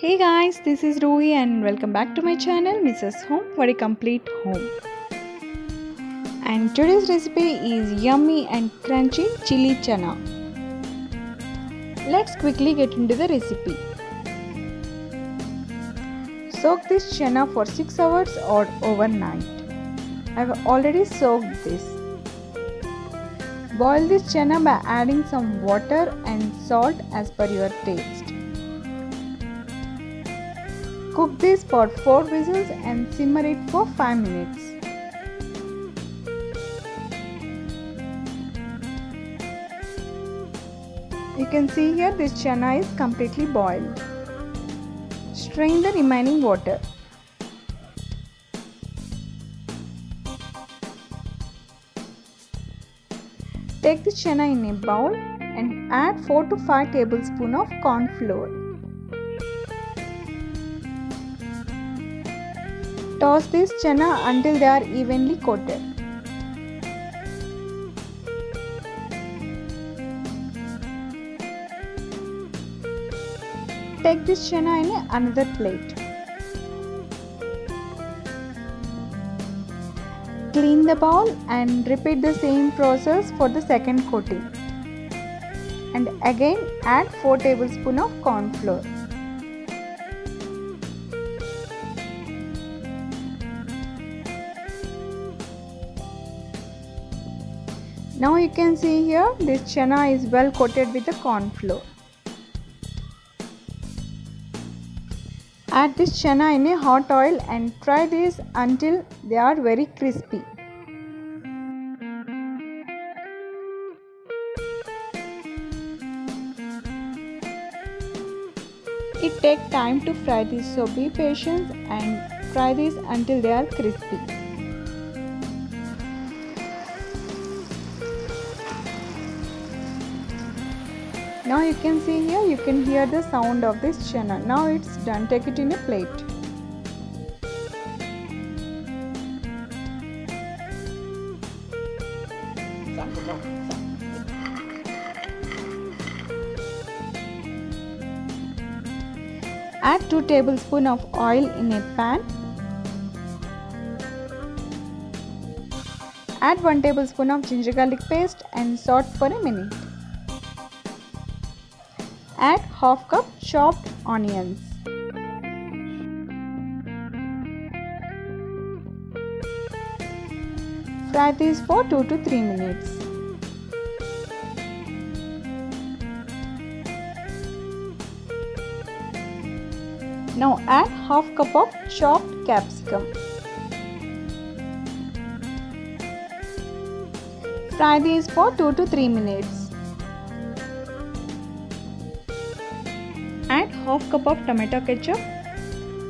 Hey guys, this is Rui and welcome back to my channel Mrs. Home for a complete home. And today's recipe is yummy and crunchy chili chana. Let's quickly get into the recipe. Soak this chana for 6 hours or overnight. I've already soaked this. Boil this chana by adding some water and salt as per your taste. Cook this for 4 whistles and simmer it for 5 minutes. You can see here this chana is completely boiled. Strain the remaining water. Take the chana in a bowl and add 4 to 5 tablespoons of corn flour. Toss this chana until they are evenly coated. Take this chana in another plate. Clean the bowl and repeat the same process for the second coating. And again add 4 tablespoons of corn flour. Now you can see here this chana is well coated with the corn flour. Add this chana in a hot oil and fry this until they are very crispy. It takes time to fry this, so be patient and fry this until they are crispy. Now you can see here, you can hear the sound of this chana. Now it's done. Take it in a plate. Add 2 tablespoons of oil in a pan. Add 1 tablespoon of ginger garlic paste and saute for a minute. Add half cup chopped onions. Fry this for 2 to 3 minutes. Now add half cup of chopped capsicum. Fry these for 2 to 3 minutes. Add half cup of tomato ketchup,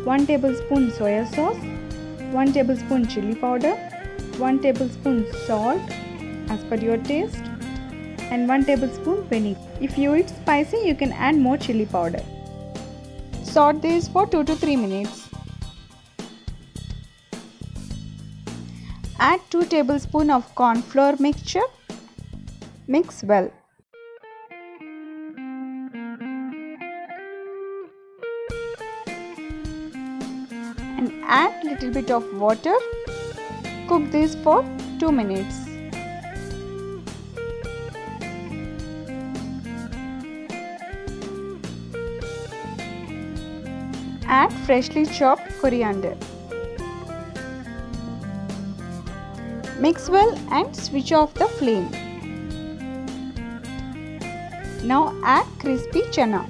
1 tablespoon soya sauce, 1 tablespoon chili powder, 1 tablespoon salt as per your taste, and 1 tablespoon vinegar. If you eat spicy, you can add more chili powder. Saute this for 2 to 3 minutes. Add 2 tablespoons of corn flour mixture. Mix well. And add little bit of water. Cook this for 2 minutes. Add freshly chopped coriander. Mix well and switch off the flame. Now add crispy chana.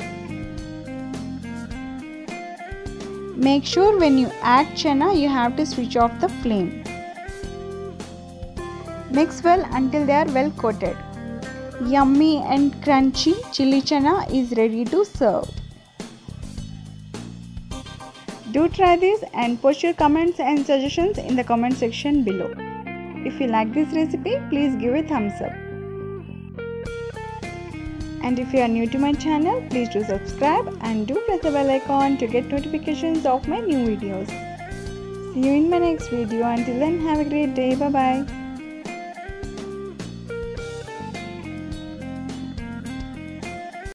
Make sure when you add chana you have to switch off the flame. Mix well until they are well coated. Yummy and crunchy chili chana is ready to serve. Do try this and post your comments and suggestions in the comment section below. If you like this recipe, please give a thumbs up. And if you are new to my channel, please do subscribe and do press the bell icon to get notifications of my new videos. See you in my next video. Until then, have a great day. Bye bye.